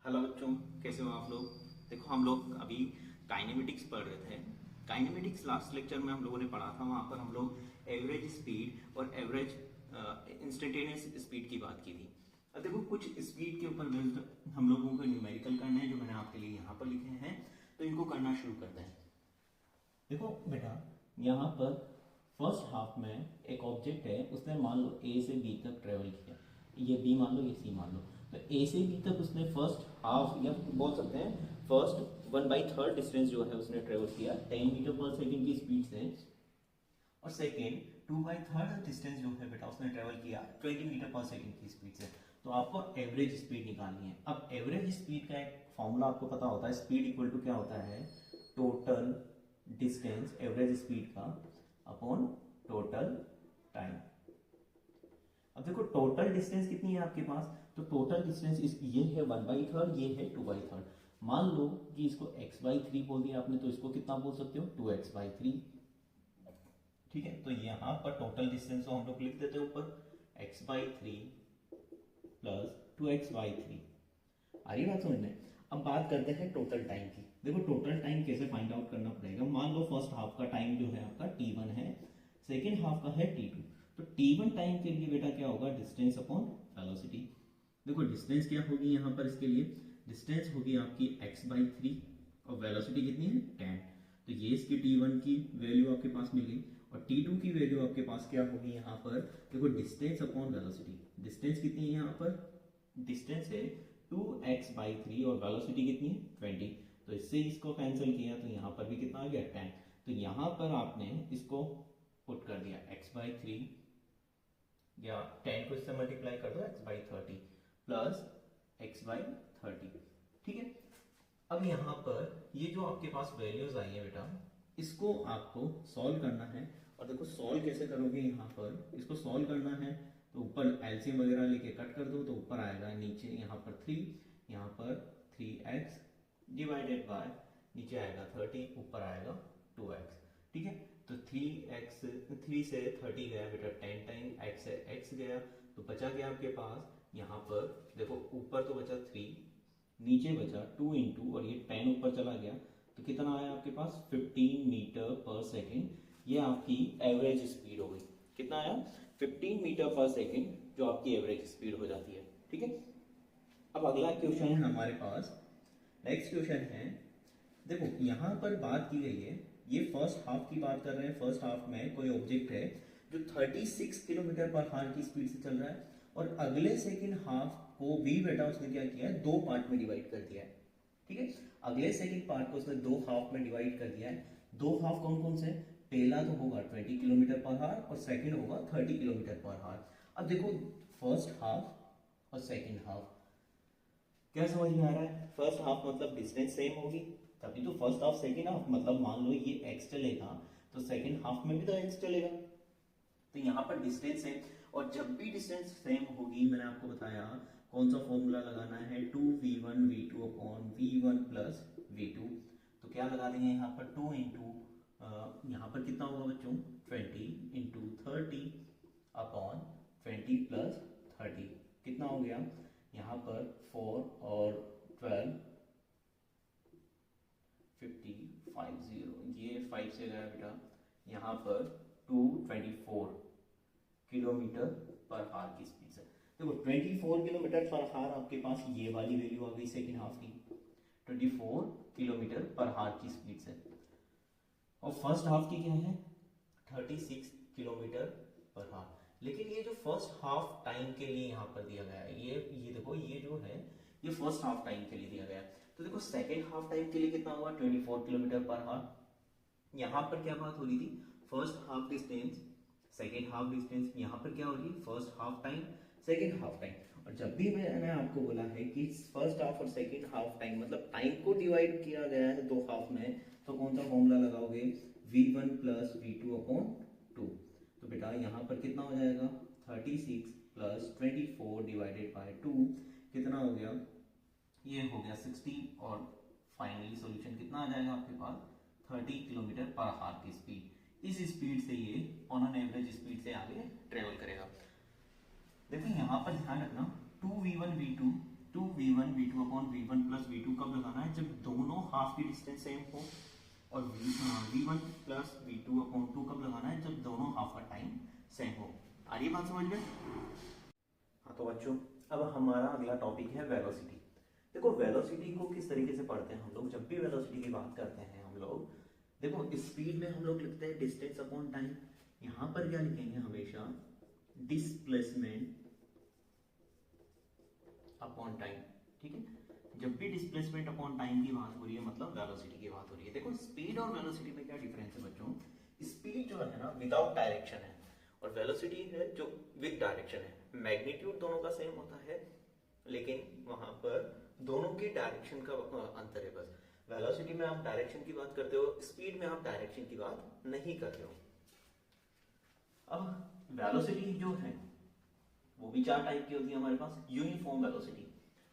Hello बच्चों, कैसे हो आप लोग। देखो, हम लोग अभी काइनेमेटिक्स पढ़ रहे थे। काइनेमेटिक्स लास्ट लेक्चर में हम लोगों ने पढ़ा था। वहाँ पर हम लोग एवरेज स्पीड और एवरेज इंस्टेंटेनियस स्पीड की बात की थी। अब देखो, कुछ स्पीड के ऊपर बेस्ड हम लोगों को न्यूमेरिकल करना है, जो मैंने आपके लिए यहाँ पर लिखे हैं। तो इनको करना शुरू करते हैं। देखो बेटा, यहाँ पर फर्स्ट हाफ में एक ऑब्जेक्ट है, उसने मान लो ए से बी तक ट्रेवल किया। ये बी मान लो, ये सी मान लो। तो ए से बी तक उसने फर्स्ट हाफ, या बोल सकते हैं फर्स्ट 1/3 डिस्टेंस जो है उसने ट्रेवल किया 10 मीटर पर सेकेंड की स्पीड से। और सेकेंड 2/3 डिस्टेंस जो है बेटा उसने ट्रेवल किया 20 मीटर पर सेकेंड की स्पीड से। तो आपको एवरेज स्पीड निकालनी है। अब एवरेज स्पीड का एक फॉर्मूला आपको पता होता है, स्पीड इक्वल टू क्या होता है, टोटल डिस्टेंस एवरेज स्पीड का अपॉन टोटल टाइम। अब देखो, टोटल डिस्टेंस कितनी है आपके पास, तो टोटल डिस्टेंस ये है 1/3, ये है 2/3। मान लो कि इसको x/3 बोल दिया आपने, तो इसको कितना बोल सकते हो, 2x/3। ठीक है, तो यहाँ पर टोटल डिस्टेंस को हम लोग लिख देते हैं ऊपर x/3 प्लस 2x/3। आ रही बात समझ में। अब बात करते हैं टोटल टाइम की। देखो, टोटल टाइम कैसे फाइंड आउट करना पड़ेगा। मान लो फर्स्ट हाफ का टाइम जो है आपका t1 है, सेकेंड हाफ का है t2। तो t1 टाइम के लिए बेटा क्या होगा, डिस्टेंस अपॉन वेलोसिटी। देखो, डिस्टेंस क्या होगी यहाँ पर, इसके लिए डिस्टेंस होगी आपकी x/3 और वेलोसिटी कितनी है 10। तो ये इसकी t1 की वैल्यू आपके पास मिली। और t2 की वैल्यू आपके पास क्या होगी यहाँ पर, देखो डिस्टेंस अपॉन वेलोसिटी। डिस्टेंस कितनी है यहाँ पर, डिस्टेंस है 2x/3 और वेलोसिटी कितनी है 20। तो इससे इसको कैंसिल किया तो यहाँ पर भी कितना आ गया 10। तो यहाँ पर आपने इसको पुट कर दिया x/3, या 10 को इससे मल्टीप्लाई कर दो x/30 प्लस x/30। ठीक है, अब यहाँ पर ये जो आपके पास वैल्यूज आई है बेटा, इसको आपको सॉल्व करना है। और देखो सॉल्व कैसे करोगे, यहाँ पर इसको सॉल्व करना है तो ऊपर एलसीएम वगैरह लेके कट कर दो, तो ऊपर आएगा नीचे यहाँ पर 3, यहाँ पर 3x डिवाइडेड बाय नीचे आएगा 30, ऊपर आएगा 2x। ठीक है, तो 3 से 30 गया बेटा 10 टाइम, x से x गया, तो बचा गया आपके पास यहाँ पर। देखो, ऊपर तो बचा 3, नीचे बचा 2 इंटू, और ये 10 ऊपर चला गया, तो कितना आया आपके पास 15 मीटर पर सेकेंड। ये आपकी एवरेज स्पीड हो गई। कितना आया, 15 मीटर पर सेकेंड, जो आपकी एवरेज स्पीड हो जाती है। ठीक है, अब अगला क्वेश्चन है हमारे पास। नेक्स्ट क्वेश्चन है, देखो यहाँ पर बात की गई है, ये फर्स्ट हाफ की बात कर रहे हैं। फर्स्ट हाफ में कोई ऑब्जेक्ट है जो 36 किलोमीटर पर हार की स्पीड से चल रहा है, और अगले सेकेंड हाफ को भी बेटा उसने क्या किया है, 2 पार्ट में डिवाइड कर दिया है। ठीक है, अगले सेकेंड पार्ट को उसने 2 हाफ में डिवाइड कर दिया है। 2 हाफ कौन कौन से, पहला तो होगा 20 किलोमीटर पर हार और सेकेंड होगा 30 किलोमीटर पर हार। अब देखो, फर्स्ट हाफ और सेकेंड हाफ क्या समझ में आ रहा है। फर्स्ट हाफ मतलब डिस्टेंस सेम होगी, तभी तो फर्स्ट हाफ सेकेंड हाफ, मतलब मान लो ये x चलेगा तो सेकेंड हाफ में भी तो x चलेगा। तो यहाँ पर डिस्टेंस सेम, और जब भी डिस्टेंस सेम होगी, मैंने आपको बताया कौन सा फॉर्मूला लगाना है, 2v1v2 upon v1 plus v2। तो क्या लगा देंगे यहाँ पर 2 इंटू, यहाँ पर कितना होगा बच्चों, 20 इंटू 30 अपॉन 20 प्लस 30, कितना हो गया यहाँ पर 4 और 12 50, ये 5 से गया बेटा, यहाँ पर 224 किलोमीटर पर हार की स्पीड से। देखो 24 किलोमीटर पर हार आपके पास ये वाली वैल्यू आ गई सेकेंड हाफ की, 24 किलोमीटर पर हार की स्पीड से। और फर्स्ट हाफ की क्या है, 36 किलोमीटर पर हार। लेकिन ये जो फर्स्ट हाफ टाइम के लिए यहाँ पर दिया गया है, ये देखो, ये जो है ये फर्स्ट हाफ टाइम के लिए दिया गया है। तो देखो सेकेंड हाफ टाइम के लिए कितना हुआ, 24 किलोमीटर पर हार। यहाँ पर क्या बात हो रही थी, first half distance second half distance. यहाँ पर क्या हो रही है, first half time second half time. और जब भी मैंने आपको बोला है कि फर्स्ट हाफ और सेकेंड हाफ टाइम मतलब टाइम को डिवाइड किया गया है 2 हाफ में, तो कौन सा फॉर्मूला लगाओगे, v1 प्लस v2 अपॉन 2। तो बेटा यहाँ पर कितना हो जाएगा, 36 प्लस 24 डिवाइडेड बाय 2, कितना हो गया, ये हो गया 16। और फाइनली सॉल्यूशन कितना आ जाएगा आपके पास, 30 किलोमीटर पर हार की स्पीड। इस स्पीड से ये ऑन एन एवरेज स्पीड से आगे ट्रेवल करेगा। देखो यहाँ पर ध्यान रखना, 2v1v2 2v1 v2 upon v1 plus v2 कब लगाना है, जब दोनों हाफ की डिस्टेंस सेम हो, और v1 प्लस v2 अपॉन 2 कब लगाना है, जब दोनों हाफ का टाइम सेम हो। आ रही बात समझ में? हाँ तो बच्चों अब हमारा अगला टॉपिक है वेलोसिटी। देखो वेलोसिटी को किस तरीके से पढ़ते हैं हम लोग, जब भी वेलोसिटी की बात करते हैं हम लोग, देखो स्पीड में हम लोग लिखते हैं डिस्टेंस अपॉन टाइम, यहाँ पर क्या लिखेंगे हमेशा, डिस्प्लेसमेंट अपॉन टाइम। ठीक है, जब भी डिस्प्लेसमेंट अपॉन टाइम की बात हो रही है मतलब वेलोसिटी की बात हो रही है। देखो स्पीड और वेलोसिटी में क्या डिफरेंस है बच्चों, स्पीड जो है ना विदाउट डायरेक्शन है, और वेलोसिटी है जो विद डायरेक्शन है। मैग्नीट्यूड दोनों का सेम होता है, लेकिन वहां पर दोनों की डायरेक्शन का अंतर है बस। वेलोसिटी में आप डायरेक्शन की बात करते हो, स्पीड में आप डायरेक्शन की बात नहीं करते हो। अब वेलोसिटी जो है वो भी चार टाइप की होती है हमारे पास। यूनिफॉर्म वेलोसिटी,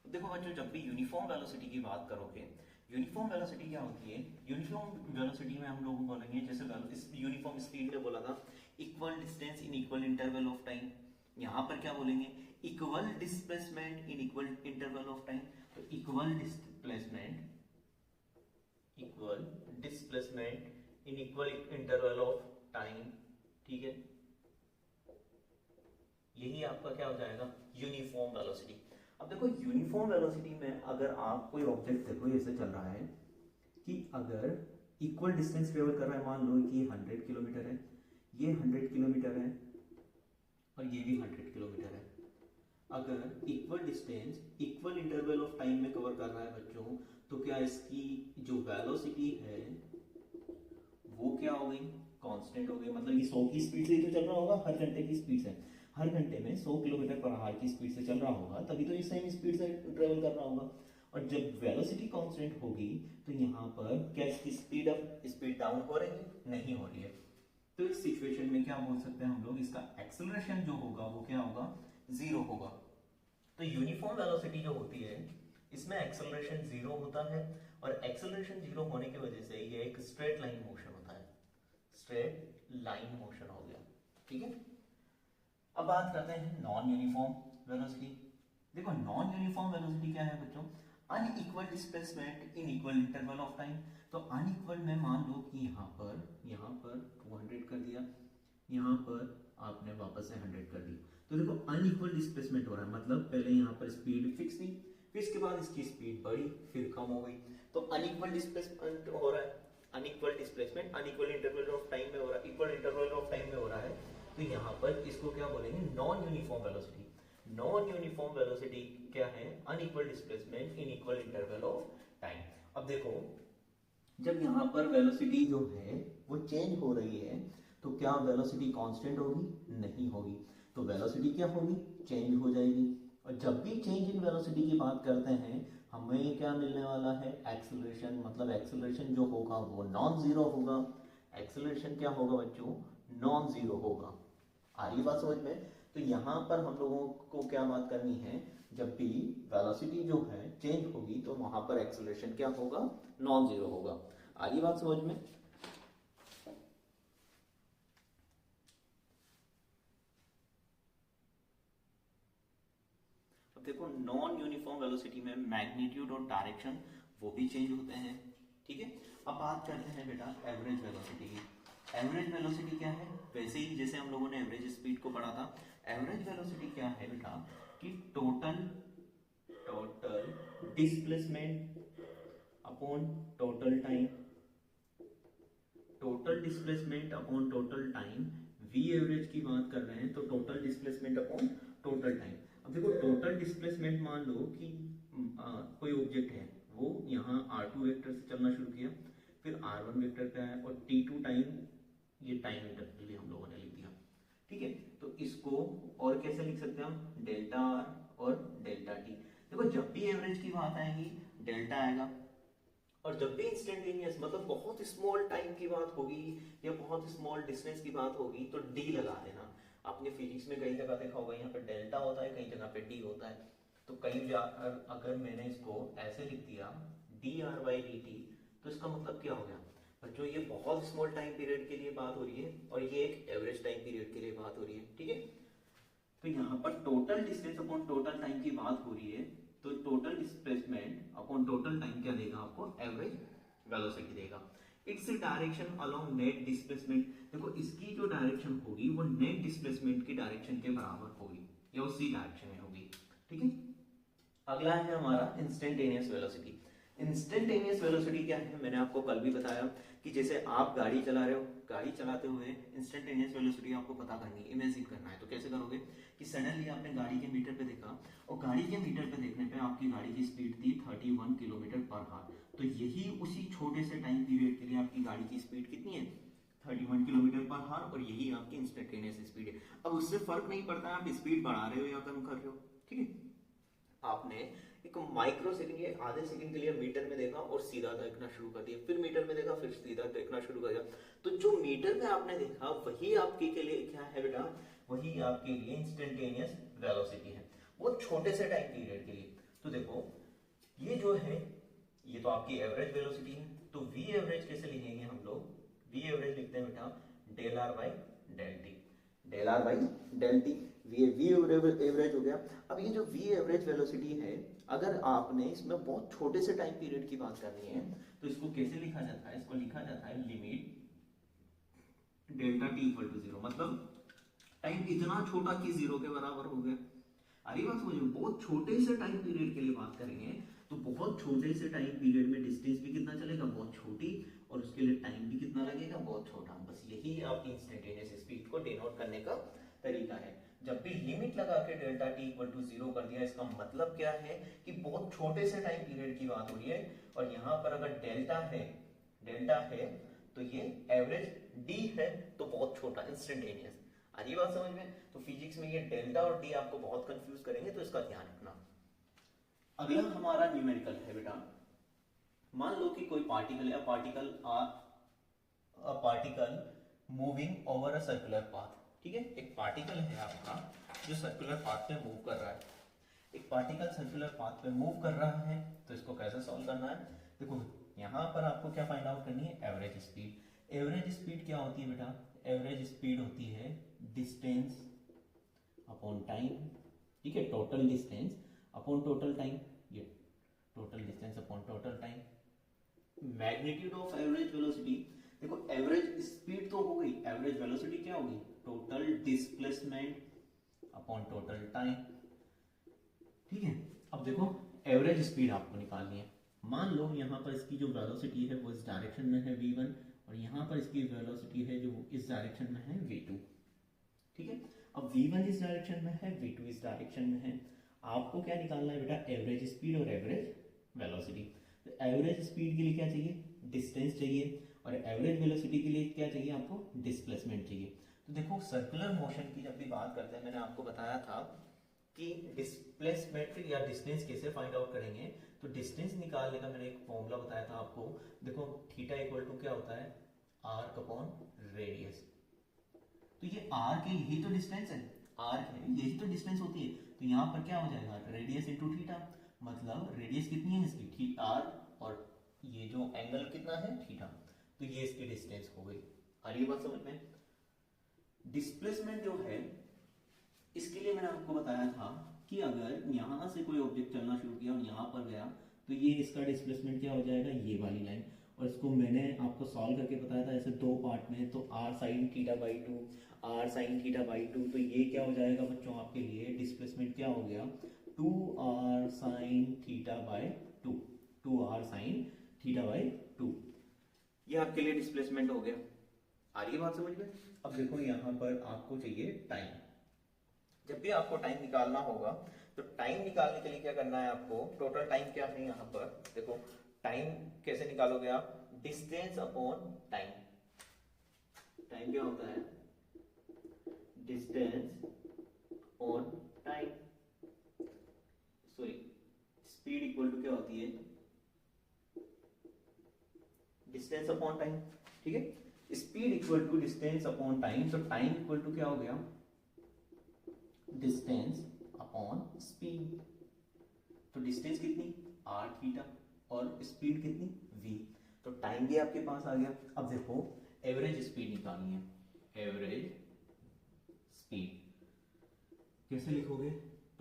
देखो बच्चों जब भी यूनिफॉर्म वेलोसिटी की बात करोगे, यूनिफॉर्म वेलोसिटी क्या होती है, यूनिफॉर्म वेलोसिटी में हम लोग बोलेंगे, जैसे यूनिफॉर्म स्पीड में बोला था equal distance in equal interval of time, यहाँ पर क्या बोलेंगे, equal displacement in equal interval of time. तो equal displacement in equal interval of time, ठीक है, यही आपका क्या हो जाएगा, यूनिफॉर्म वेलोसिटी। अब देखो यूनिफॉर्म वेलोसिटी में अगर आप कोई ऑब्जेक्ट देखो ऐसे चल रहा है कि अगर इक्वल डिस्टेंस ट्रेवल कर रहा है, मान लो कि ये 100 किलोमीटर है, ये 100 किलोमीटर है और ये भी 100 किलोमीटर है, अगर equal distance equal interval of time में कवर कर रहा है बच्चों, तो क्या इसकी जो वेलोसिटी है वो क्या हो गई, कांस्टेंट हो गई। मतलब कि 100 की स्पीड से ही तो चल रहा होगा, हर घंटे की स्पीड से, हर घंटे में 100 किलोमीटर पर आवर की स्पीड से चल रहा होगा, तभी तो ये सेम स्पीड से ट्रेवल कर रहा होगा। और जब वेलोसिटी कांस्टेंट होगी तो यहाँ पर क्या इसकी स्पीड अप स्पीड डाउन हो रही है, नहीं हो रही है। तो इस सिचुएशन में क्या बोल सकते हैं हम लोग, इसका एक्सेलरेशन जो होगा वो क्या होगा, जीरो होगा। तो यूनिफॉर्म वेलोसिटी जो होती है इसमें एक्सेलरेशन जीरो होता है, और एक्सेलरेशन जीरो होने की वजह से ये एक स्ट्रेट लाइन मोशन होता है, स्ट्रेट लाइन मोशन हो गया। ठीक है, अब बात करते हैं नॉन यूनिफॉर्म वेलोसिटी। देखो नॉन यूनिफॉर्म वेलोसिटी क्या है बच्चों, unequal displacement in equal interval of time. तो अनइक्वल में मान लो कि यहाँ पर 200 कर दिया, यहाँ पर आपने वापस से 100 कर दिया, तो देखो अनइक्वल डिस्प्लेसमेंट हो रहा है। मतलब पहले यहाँ पर स्पीड फिक्स थी, फिर इसके बाद इसकी स्पीड बढ़ी, फिर कम हो गई, तो अनइक्वल डिस्प्लेसमेंट हो रहा है। Unequal displacement unequal interval of time में हो रहा है, इक्वल इंटरवल ऑफ टाइम में हो रहा है, तो यहाँ पर इसको क्या बोलेंगे, non uniform velocity. Non uniform velocity क्या है, unequal displacement in equal interval of time. अब देखो जब यहाँ पर वेलोसिटी जो है वो चेंज हो रही है, तो क्या वेलोसिटी कांस्टेंट होगी, नहीं होगी। तो वेलोसिटी क्या होगी, चेंज हो जाएगी। और जब भी चेंज इन वेलोसिटी की बात करते हैं हमें क्या मिलने वाला है, एक्सेलरेशन। मतलब एक्सेलरेशन जो होगा वो नॉन जीरो होगा। एक्सेलरेशन क्या होगा बच्चों, नॉन जीरो होगा। आ रही बात समझ में? तो यहाँ पर हम लोगों को क्या बात करनी है, जब भी वेलोसिटी जो है चेंज होगी तो वहां पर एक्सेलरेशन क्या होगा, नॉन जीरो होगा। आ रही बात समझ में? अब देखो नॉन यूनिफॉर्म वेलोसिटी में मैग्नीट्यूड और डायरेक्शन वो भी चेंज होते हैं। ठीक है, अब बात करते हैं बेटा एवरेज वेलोसिटी की। एवरेज वेलोसिटी क्या है, वैसे ही जैसे हम लोगों ने एवरेज स्पीड को पढ़ा था, एवरेज वेलोसिटी क्या है बेटा कि total displacement upon total time, total displacement upon total time. V average की बात कर रहे हैं तो total displacement upon total time. अब देखो टोटल डिस्प्लेसमेंट मान लो कि कोई ऑब्जेक्ट है वो यहाँ r2 वेक्टर से चलना शुरू किया, फिर r1 वेक्टर पे आया और t2 टाइम, ये टाइम इंटरवल के लिए हम लोगों ने लिख दिया। ठीक है, तो इसको और कैसे लिख सकते हैं हम, डेल्टा r और डेल्टा t। देखो जब भी एवरेज की बात आएगी डेल्टा आएगा, और जब भी इंस्टेंटेनियस मतलब बहुत स्मॉल टाइम की बात होगी या बहुत स्मॉल डिस्टेंस की बात होगी तो डी लगा देना। आपने फिजिक्स में कई जगह देखा होगा, यहाँ पे डेल्टा होता है, कई जगह पे डी होता है। तो अगर मैंने इसको ऐसे लिख दिया D R by D T, तो इसका मतलब क्या हो गया बच्चों, ये बहुत स्मॉल टाइम पीरियड के लिए बात हो रही है और ये एक एवरेज टाइम पीरियड के लिए बात हो रही है। ठीक है, तो यहाँ पर total distance upon total time की बात हो रही है, तो total displacement upon total time क्या देगा आपको, एवरेज वेलोसिटी देगा। Its direction along net displacement, देखो इसकी जो डायरेक्शन होगी वो नेट डिस्प्लेसमेंट की डायरेक्शन के बराबर होगी या उसी डायरेक्शन में होगी, ठीक है। अगला है हमारा इंस्टेंटेनियस वेलोसिटी। इंस्टेंटेनियस वेलोसिटी क्या है, मैंने आपको कल भी बताया कि जैसे आप गाड़ी चला रहे हो, गाड़ी चलाते हुए इंस्टेंटेनियस वेलोसिटी आपको पता करनी है, इमेजिन करना है। तो कैसे करोगे कि सडनली आपने गाड़ी के मीटर पे देखा और गाड़ी के मीटर पे देखने पे आपकी गाड़ी की स्पीड थी 31 किलोमीटर पर आवर, तो यही उसी छोटे से टाइम पीरियड के लिए आपकी गाड़ी की स्पीड कितनी है, 31 किलोमीटर पर आवर, और यही आपकी इंस्टेंटेनियस स्पीड है। अब उससे फर्क नहीं पड़ता आप स्पीड बढ़ा रहे हो या कम कर रहे हो, ठीक है। आपने एक माइक्रो सेकंड या आधे सेकंड के लिए मीटर में देखा और सीधा देखना शुरू कर दिया, फिर मीटर में देखा, फिर सीधा देखना शुरू कर दिया, तो जो मीटर में आपने देखा वही आपके के लिए क्या है बेटा, वही आपके लिए इंस्टेंटेनियस वेलोसिटी है, वो छोटे से टाइम पीरियड के लिए। तो देखो ये जो है ये तो आपकी एवरेज वेलोसिटी है, तो वी एवरेज कैसे लिखेंगे हम लोग, वी एवरेज लिखते हैं बेटा del r by del t, del r by del t, v average हो गया। अब ये जो वी एवरेज वेलोसिटी है, अगर आपने इसमें बहुत छोटे से टाइम पीरियड की बात करनी है तो इसको कैसे लिखा जाता है, इसको लिखा जाता है limit delta t equal to zero, मतलब टाइम इतना छोटा कि जीरो के बराबर हो गया। अरे बात समझो, बहुत छोटे से टाइम पीरियड के लिए बात करेंगे तो बहुत छोटे से टाइम पीरियड में डिस्टेंस भी कितना चलेगा, बहुत छोटी, और उसके लिए टाइम भी कितना लगेगा, बहुत छोटा। बस यही आपकी इंस्टेंटेनियस स्पीड को डिनोट करने का तरीका है। जब भी लिमिट लगा के delta t equal to zero कर दिया, इसका मतलब क्या है कि बहुत छोटे से टाइम पीरियड की बात हो रही है, और यहाँ पर अगर डेल्टा है तो ये एवरेज डी है, तो बहुत छोटा, इंस्टेंटेनियस। आ रही बात समझ में। तो फिजिक्स में ये डेल्टा और डी आपको बहुत कंफ्यूज करेंगे, तो इसका ध्यान रखना। अगला हमारा न्यूमेरिकल है बेटा, मान लो कि कोई पार्टिकल है, particle moving over a circular path, ठीक है। एक पार्टिकल है आपका जो सर्कुलर पाथ पे मूव कर रहा है, एक पार्टिकल सर्कुलर पाथ पे मूव कर रहा है, तो इसको कैसे सॉल्व करना है, देखो यहाँ पर आपको क्या फाइंड आउट करनी है, एवरेज स्पीड। एवरेज स्पीड क्या होती है बेटा, एवरेज स्पीड होती है डिस्टेंस अपॉन टाइम, ठीक है, total distance upon total time, ये total distance upon total time. Magnitude of average velocity, देखो एवरेज स्पीड तो हो गई, एवरेज वेलोसिटी क्या होगी, total displacement upon total time, ठीक है। अब देखो एवरेज स्पीड आपको निकालनी है, मान लो यहाँ पर इसकी जो वेलोसिटी है वो इस डायरेक्शन में है v1, और यहाँ पर इसकी वेलोसिटी है जो इस डायरेक्शन में है v2, ठीक है। अब v1 इस डायरेक्शन में है, v2 इस डायरेक्शन में है, आपको क्या निकालना है बेटा, एवरेज स्पीड और एवरेज वेलोसिटी। तो एवरेज स्पीड के लिए क्या चाहिए, डिस्टेंस चाहिए, और एवरेज वेलोसिटी के लिए क्या चाहिए आपको, डिस्प्लेसमेंट चाहिए। तो देखो सर्कुलर मोशन की जब भी बात करते हैं, मैंने आपको बताया था कि डिस्प्लेसमेंट या डिस्टेंस कैसे फाइंड आउट करेंगे, तो डिस्टेंस निकालने का मैंने एक फॉर्मूला बताया था आपको, देखो थीटा इक्वल टू क्या होता है, आर्क अपॉन रेडियस। तो ये आर के यही तो डिस्टेंस है, आर है यही तो डिस्टेंस होती है, तो यहाँ पर क्या हो जाएगा, रेडियस इंटू थीटा, मतलब रेडियस कितनी है इसकी, थी आर, और ये जो एंगल कितना है, थीटा, तो ये इसकी डिस्टेंस हो गई। आ रही बात समझ में। डिस्प्लेसमेंट जो है इसके लिए मैंने आपको बताया था कि अगर यहां से कोई ऑब्जेक्ट चलना शुरू किया और यहाँ पर गया, तो ये इसका डिस्प्लेसमेंट क्या हो जाएगा, ये वाली लाइन, और इसको मैंने आपको सॉल्व करके बताया था ऐसे दो पार्ट में, तो r sine theta by two, r sine theta by two, तो ये क्या हो जाएगा बच्चों आपके लिए डिस्प्लेसमेंट क्या हो गया, 2r sign theta by to, 2r sign theta by to, ये आपके लिए डिस्प्लेसमेंट हो गया। आ रही है बात समझ में। अब देखो यहाँ पर आपको चाहिए टाइम, जब भी आपको टाइम निकालना होगा तो टाइम निकालने के लिए क्या करना है आपको, टोटल टाइम क्या है यहाँ पर, देखो टाइम कैसे निकालोगे आप, डिस्टेंस अपॉन टाइम, टाइम क्या होता है, distance upon time, sorry speed equal to क्या होती है, डिस्टेंस अपॉन टाइम, ठीक है। Speed equal to distance upon time, तो टाइम इक्वल टू क्या हो गया, डिस्टेंस अपॉन स्पीड, तो डिस्टेंस कितनी, आर थीटा, और स्पीड कितनी, v, तो टाइम भी आपके पास आ गया। अब देखो एवरेज स्पीड निकालनी है, एवरेज स्पीड कैसे लिखोगे,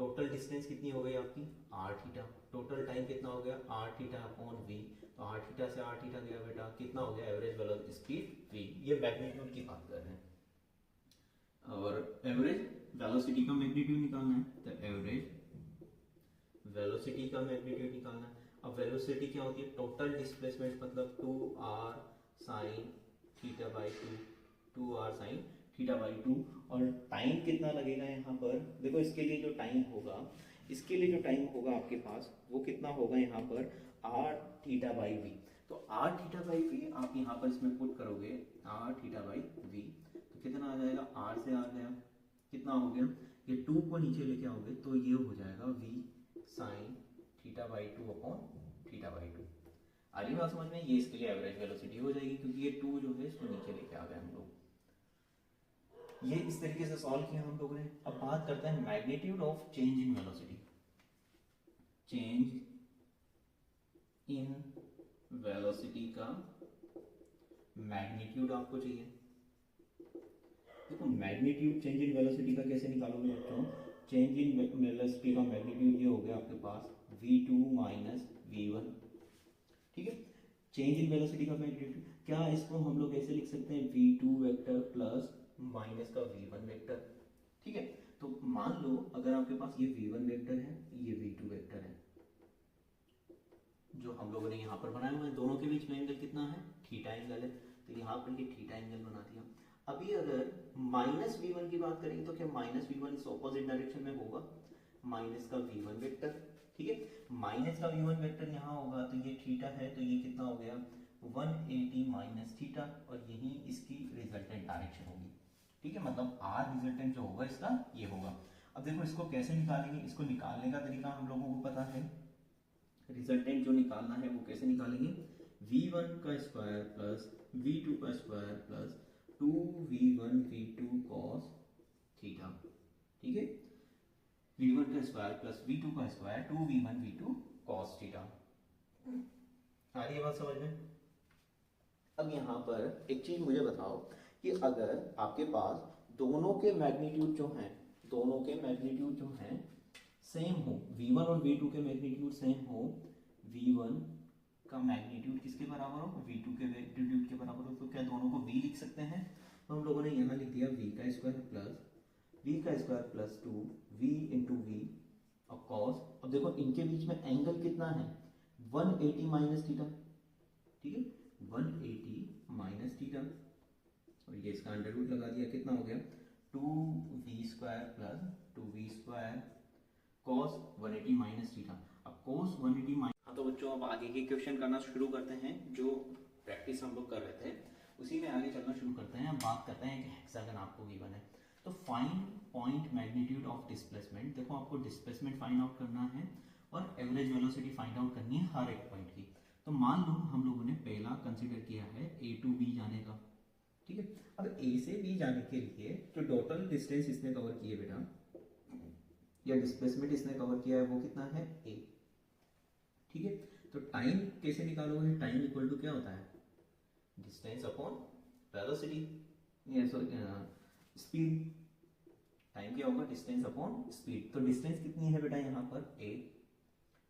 टोटल डिस्टेंस कितनी हो गई आपकी आर थीटा, टोटल टाइम कितना हो गया आर थीटा अपॉन वी, तो आर थीटा से आर थीटा गया बेटा, कितना हो गया एवरेज वेलोसिटी स्पीड वी, ये मैग्नीट्यूड की बात कर रहे हैं। और एवरेज वेलोसिटी का मैग्नीट्यूड निकालना है, तो एवरेज वेलोसिटी का मैग्नीट्यूड निकालना है। अब वेलोसिटी क्या होती है, टोटल डिस्प्लेसमेंट मतलब 2r sin theta by 2r sin theta by 2, और टाइम कितना लगेगा यहाँ पर, देखो इसके लिए जो टाइम होगा, इसके लिए जो टाइम होगा आपके पास वो कितना होगा यहाँ पर r थीटा बाई वी, तो r थीटा बाई वी आप यहाँ पर इसमें पुट करोगे r थीटा बाई वी, तो कितना आ जाएगा, r से आ गया कितना हो गया, ये 2 को नीचे लेके आओगे तो ये हो जाएगा v sin theta by 2 upon theta by 2। आ रही बात समझ में, ये इसके लिए एवरेज वेलोसिटी हो जाएगी, क्योंकि ये 2 जो है इसको नीचे लेके आ गए हम लोग। ये इस तरीके से सॉल्व किया हम लोगों ने। अब बात करते हैं magnitude of change in velocity. Change in velocity का मैग्नीट्यूड आपको चाहिए। देखो मैग्नीट्यूड चेंज इन वेलोसिटी का कैसे निकालोगे बच्चों, चेंज इन वेलोसिटी का मैग्नीट्यूड ये हो गया आपके पास v2 माइनस v1, ठीक है। चेंज इन वेलोसिटी का मैग्नीट्यूड क्या, इसको हम लोग ऐसे लिख सकते हैं v2 वेक्टर प्लस माइनस का v1 वेक्टर, ठीक है। तो मान लो अगर आपके पास ये v1 वेक्टर है, ये v2 वेक्टर है, जो हम लोगों ने यहाँ पर बनाए हुए हैं, दोनों के बीच में एंगल कितना है, थीटा एंगल है, तो यहाँ पर ये थीटा एंगल बना दिया। अभी अगर माइनस v1 की बात करेंगे तो क्या माइनस v1 इस ऑपोजिट डायरेक्शन में होगा, माइनस का v1 वेक्टर, ठीक है। माइनस का v1 वेक्टर यहाँ होगा तो ये थीटा है, तो ये कितना हो गया 180 माइनस थीटा, और यही इसकी रिजल्टेंट डायरेक्शन होगी, ठीक है। मतलब r रिजल्टेंट जो होगा इसका ये होगा। अब देखो इसको कैसे निकालेंगे, इसको निकालने का तरीका हम लोगों को पता है, रिजल्टेंट जो निकालना है वो कैसे निकालेंगे, v1 का स्क्वायर प्लस v2 का square plus 2v1 v2 cos theta, ठीक है। v1 का स्क्वायर प्लस v2 का square 2v1 v2 cos theta. आ रही है बात समझ में। अब यहाँ पर एक चीज मुझे बताओ कि अगर आपके पास दोनों के मैग्नीट्यूड जो हैं, दोनों के मैग्नीट्यूड जो हैं सेम हो, v1 और v2 के मैग्नीट्यूड सेम हो, v1 का मैग्नीट्यूड किसके बराबर हो, v2 के मैग्नीट्यूड के बराबर हो, तो क्या दोनों को v लिख सकते हैं, तो हम लोगों ने यहाँ लिख दिया v का square plus 2 v into v और cos। अब देखो इनके बीच में एंगल कितना है 180 माइनस थीटा, ठीक है, 180 माइनस थीटा, और ये इसका अंडर रूट लगा दिया, कितना हो गया 2v square plus 2v square cos 180 minus theta. अब cos 180 माइनस, हाँ तो बच्चों अब आगे के क्वेश्चन करना शुरू करते हैं, जो प्रैक्टिस हम लोग कर रहे थे उसी में आगे चलना शुरू करते हैं। बात करते हैं कि हेक्सागन आपको गिवन है, तो find point magnitude of displacement. देखो आपको डिस्प्लेसमेंट फाइंड आउट करना है और एवरेज वेलोसिटी फाइंड आउट करनी है हर एक पॉइंट की। तो मान लो हम लोगों ने पहला कंसीडर किया है ए टू बी जाने का, ठीक है। अब ए से बी जाने के लिए जो टोटल डिस्टेंस इसने कवर किए बेटा, या डिस्प्लेसमेंट इसने कवर किया है वो कितना है ए, ठीक है। तो टाइम कैसे निकालोगे, टाइम इक्वल टू क्या होता है distance upon velocity, speed. Time क्या होगा डिस्टेंस अपॉन स्पीड, तो डिस्टेंस कितनी है बेटा यहाँ पर a,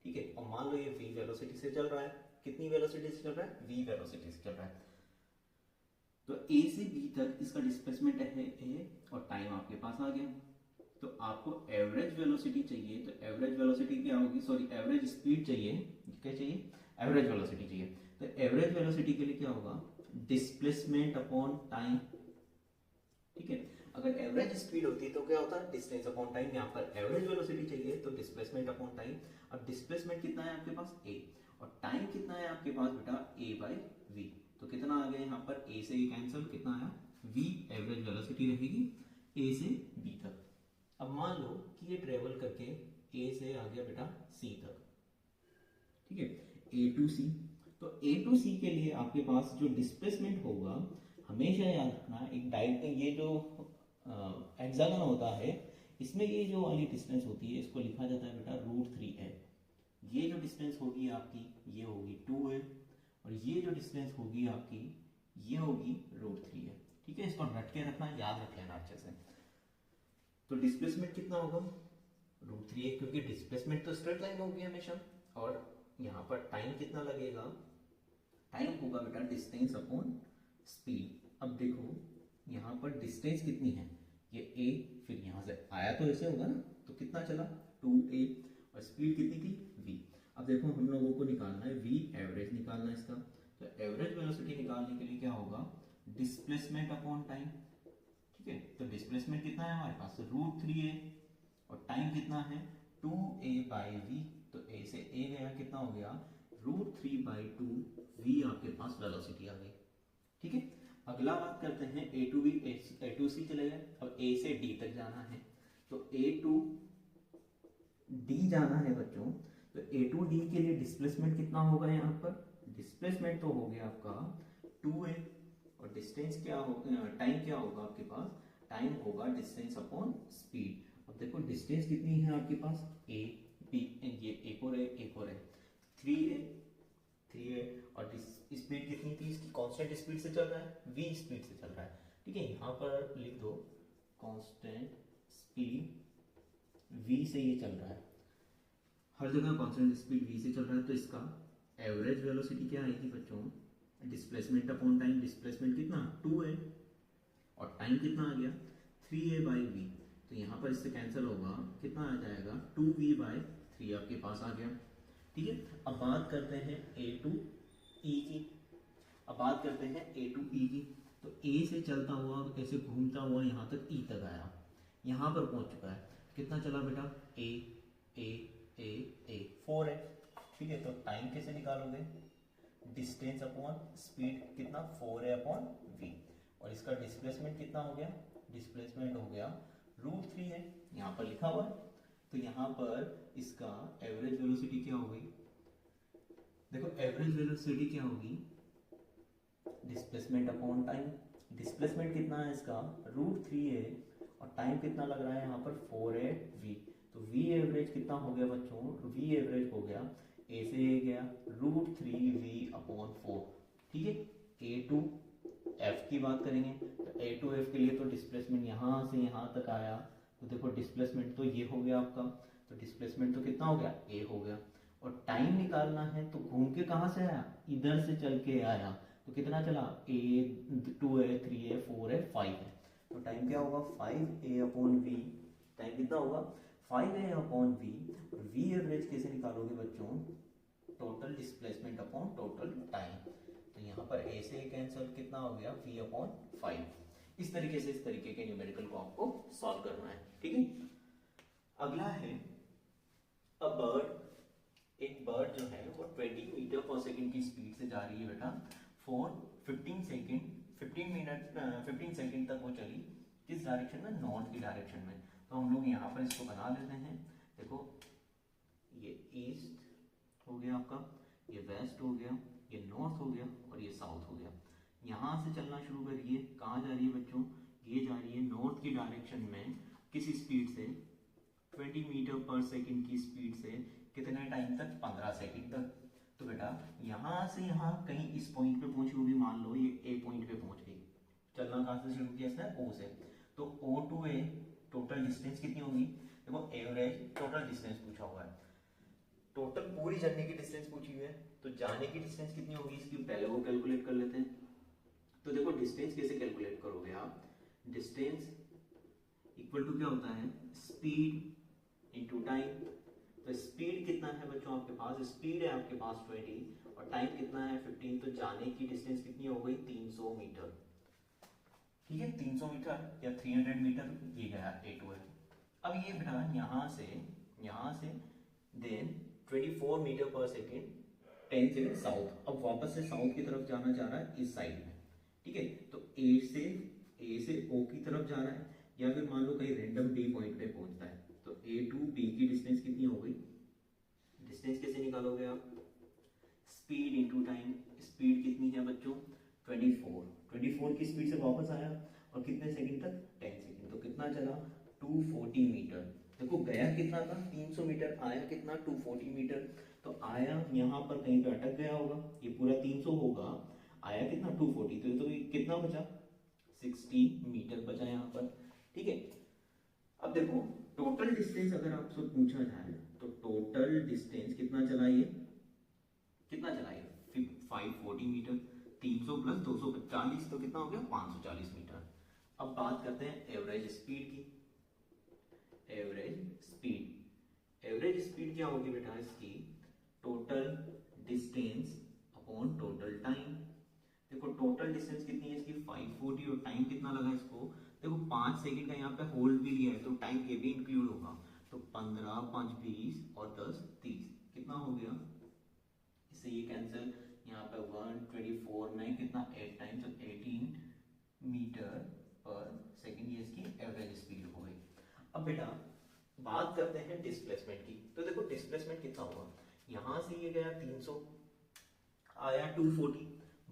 ठीक है। और मान लो ये v वेलोसिटी से चल रहा है, कितनी वेलोसिटी से चल रहा है v वेलोसिटी से चल रहा है, तो a से b तक इसका डिस्प्लेसमेंट है a और टाइम आपके पास आ गया। तो आपको एवरेज वेलोसिटी चाहिए, तो एवरेज वेलोसिटी क्या होगी, सॉरी एवरेज स्पीड चाहिए, क्या चाहिए एवरेज वेलोसिटी चाहिए। तो एवरेज वेलोसिटी के लिए क्या होगा डिस्प्लेसमेंट अपॉन टाइम, ठीक है। अगर एवरेज स्पीड होती तो क्या होता है डिस्टेंस अपॉन टाइम, यहाँ पर एवरेज वेलोसिटी चाहिए तो डिस्प्लेसमेंट अपॉन टाइम। अब डिस्प्लेसमेंट कितना है आपके पास a और टाइम कितना है आपके पास बेटा a बाई v, तो कितना आ गया यहाँ पर a से कैंसिल, कितना आया v एवरेज वेलोसिटी रहेगी a से b तक। अब मान लो कि ये ट्रेवल करके a से आ गया बेटा c तक, ठीक है, a टू c। तो a टू c के लिए आपके पास जो डिस्प्लेसमेंट होगा, हमेशा याद रखना एक डायरेक्ट, ये जो हेक्सागन होता है इसमें ये जो वाली डिस्टेंस होती है इसको लिखा जाता है बेटा √3 है। ये जो डिस्टेंस होगी आपकी ये होगी 2 है, और ये जो डिस्टेंस होगी आपकी ये होगी √3 है, ठीक है। इसको रट के रखना, याद रख लेना अच्छे से। तो डिस्प्लेसमेंट कितना होगा √3 है, क्योंकि डिस्प्लेसमेंट तो स्ट्रेट लाइन होगी हमेशा। और यहाँ पर टाइम कितना लगेगा, टाइम होगा बेटा डिस्टेंस अपॉन स्पीड। अब देखो यहाँ पर डिस्टेंस कितनी है, ये a, फिर यहाँ से आया तो ऐसे होगा ना, तो कितना चला 2a, और स्पीड कितनी थी v। अब देखो हम लोगों को निकालना है v एवरेज, निकालना है इसका। तो एवरेज वेलोसिटी निकालने के लिए क्या होगा, डिस्प्लेसमेंट अपॉन टाइम। ठीक है, तो डिस्प्लेसमेंट कितना है हमारे पास √3a, और टाइम कितना है 2a/v। तो a से a गया, कितना हो गया √3/2 v आपके पास वेलोसिटी आ गई। ठीक है, अगला बात करते हैं a to b, a to c चले गए, अब a से d तक जाना है। तो a to d जाना है बच्चों, तो a to d के लिए डिस्प्लेसमेंट कितना होगा, यहाँ पर डिस्प्लेसमेंट तो हो गया आपका 2a, और डिस्टेंस क्या होगा, टाइम क्या होगा आपके पास, टाइम होगा डिस्टेंस अपॉन स्पीड। अब देखो डिस्टेंस कितनी है आपके पास a b, ये एक और है 3a, और स्पीड कितनी थी इसकी, कांस्टेंट स्पीड से चल रहा है, v स्पीड से चल रहा है। ठीक है, यहाँ पर लिख दो कांस्टेंट स्पीड v से ये चल रहा है, हर जगह कांस्टेंट स्पीड v से चल रहा है। तो इसका एवरेज वेलोसिटी क्या आएगी बच्चों, डिस्प्लेसमेंट अपॉन टाइम, डिस्प्लेसमेंट कितना 2a, और टाइम कितना आ गया 3a/v। तो यहाँ पर इससे कैंसिल होगा, कितना आ जाएगा 2v/3 आपके पास आ गया। ठीक है, अब बात करते हैं a to e की, तो a से चलता हुआ ऐसे घूमता हुआ यहाँ तक e तक आया, यहाँ पर पहुंच चुका है, कितना चला बेटा a 4 है। ठीक है, तो टाइम कैसे निकालोगे, डिस्टेंस अपॉन स्पीड, कितना 4a अपॉन v, और इसका डिस्प्लेसमेंट कितना हो गया, डिस्प्लेसमेंट हो गया √3 है, यहाँ पर लिखा हुआ है। तो यहाँ पर इसका एवरेज वेलोसिटी क्या होगी, देखो एवरेज वेलोसिटी क्या होगी, डिस्प्लेसमेंट अपॉन टाइम। डिस्प्लेसमेंट कितना है इसका √3 है, और टाइम कितना लग रहा है यहाँ पर 4a/v। तो v एवरेज कितना हो गया बच्चों, v एवरेज हो गया a से a गया √3v/4। ठीक है, a to f की बात करेंगे, तो a to f के लिए तो डिस्प्लेसमेंट यहाँ से यहाँ तक आया, तो देखो डिस्प्लेसमेंट तो ये हो गया आपका, तो डिस्प्लेसमेंट तो कितना हो गया a हो गया, और टाइम निकालना है तो घूम के कहाँ से आया, इधर से चल के आया, तो कितना चला a 2a 3a 4a 5 है। तो टाइम क्या होगा 5a/v, टाइम कितना होगा 5a/v। और v एवरेज कैसे निकालोगे बच्चों, total displacement upon total time. तो यहाँ पर a से कैंसिल, कितना हो गया v/5। इस तरीके से इस तरीके के न्यूमेरिकल को आपको सॉल्व करना है। ठीक है, अगला है अ बर्ड, एक बर्ड जो है वो 20 मीटर पर सेकंड की स्पीड से जा रही है बेटा, फॉर 15 सेकंड तक वो चली, किस डायरेक्शन में, नॉर्थ की डायरेक्शन में। तो हम लोग यहाँ पर इसको बना लेते हैं। देखो ये ईस्ट हो गया आपका, ये वेस्ट हो गया, ये नॉर्थ हो गया, और ये साउथ हो गया। यहाँ से चलना शुरू करिए, कहाँ जा रही है बच्चों, ये जा रही है नॉर्थ की डायरेक्शन में, किस स्पीड से 20 मीटर पर सेकंड की स्पीड से, कितने टाइम तक, 15 सेकंड तक। तो बेटा यहाँ से यहाँ कहीं इस पॉइंट पे पहुंची होगी, मान लो ये ए पॉइंट पे पहुंच गई, चलना कहाँ से शुरू किया इसने, ओ से। तो ओ टू ए टोटल डिस्टेंस कितनी होगी, देखो एवरेज टोटल डिस्टेंस पूछा हुआ है, टोटल पूरी जर्नी की डिस्टेंस पूछी हुई है, तो जाने की डिस्टेंस कितनी होगी इसकी, पहले वो कैलकुलेट कर लेते हैं। तो देखो डिस्टेंस कैसे कैलकुलेट करोगे आप, डिस्टेंस इक्वल टू क्या होता है, स्पीड इनटू टाइम। तो स्पीड कितना है बच्चों आपके पास, स्पीड है आपके पास 20, और टाइम कितना है 15, तो जाने की डिस्टेंस कितनी हो गई 300 मीटर। ठीक है, 300 मीटर या 300 मीटर, ये गया A2 है। अब ये बेटा यहाँ से देन 24 मीटर पर सेकेंड 10 सेकेंड साउथ, अब वापस से साउथ की तरफ जाना चाह रहा है इस साइड में। ठीक है, तो ए से ओ की तरफ जा रहा है, या फिर मान लो कहीं रैंडम बी पॉइंट पे पहुंचता है, तो ए टू बी की डिस्टेंस कितनी हो गई, डिस्टेंस कैसे निकालोगे आप, स्पीड इनटू टाइम। स्पीड कितनी है बच्चों 24 की स्पीड से वापस आया, और कितने सेकंड तक 10 सेकंड, तो कितना चला 240 मीटर। देखो गया कितना था 300 मीटर, आया कितना 240 मीटर। तो आया यहाँ पर कहीं पे अटक गया होगा, ये पूरा 300 होगा, आया कितना 240, तो कितना बचा 60 मीटर बचा यहाँ पर। ठीक है, अब देखो टोटल डिस्टेंस अगर आपसे पूछा जाए तो टोटल डिस्टेंस कितना चला ये, कितना चला ये 540 मीटर, 300 प्लस 240 तो कितना हो गया 540 मीटर। अब बात करते हैं एवरेज स्पीड की। एवरेज स्पीड क्या होगी बेटा इसकी, total distance upon total time. देखो टोटल डिस्टेंस कितनी है इसकी 540 और टाइम कितना लगा इसको, देखो 5 सेकंड का यहाँ पे होल्ड भी लिया है तो टाइम ये भी इंक्लूड होगा, तो 15 5 20 और 10 30 कितना हो गया, इससे ये कैंसिल, यहाँ पे 124 में कितना 8 टाइम्स 18 मीटर पर सेकंड, ये इसकी एवरेज स्पीड हो गई। अब बेटा बात करते हैं डिस्प्लेसमेंट की। तो देखो डिस्प्लेसमेंट कितना हुआ, यहाँ से ये गया 300 आया 240,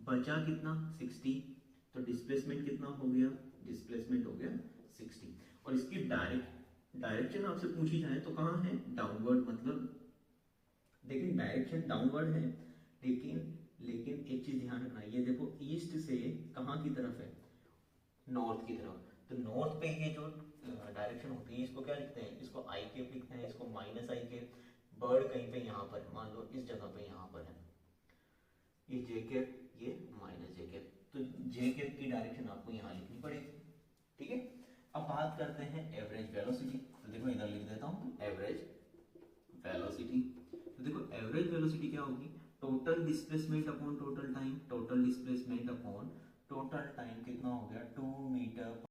बचा कितना 60, तो डिस्प्लेसमेंट कितना हो गया, डिस्प्लेसमेंट हो गया 60। और इसकी डायरेक्शन आपसे पूछी जाए तो कहाँ है, डाउनवर्ड, मतलब लेकिन डायरेक्शन डाउनवर्ड है, लेकिन एक चीज ध्यान रखना, ये देखो ईस्ट से कहाँ की तरफ है, नॉर्थ की तरफ। तो नॉर्थ पे ये जो डायरेक्शन होती है इसको क्या लिखते हैं, इसको आई केप लिखते हैं, इसको माइनस आई केप। बर्ड कहीं पे यहाँ पर, मान लो इस जगह पे यहाँ पर है, ये जे केप, ये माइनस जे केप, तो जे केप की डायरेक्शन आपको यहाँ लिखनी पड़ेगी, ठीक है। अब बात करते हैं एवरेज वेलोसिटी। तो देखो इधर लिख देता हूँ एवरेज वेलोसिटी। तो देखो एवरेज वेलोसिटी क्या होगी, total displacement upon total time, total displacement upon total time कितना हो गया 2 मीटर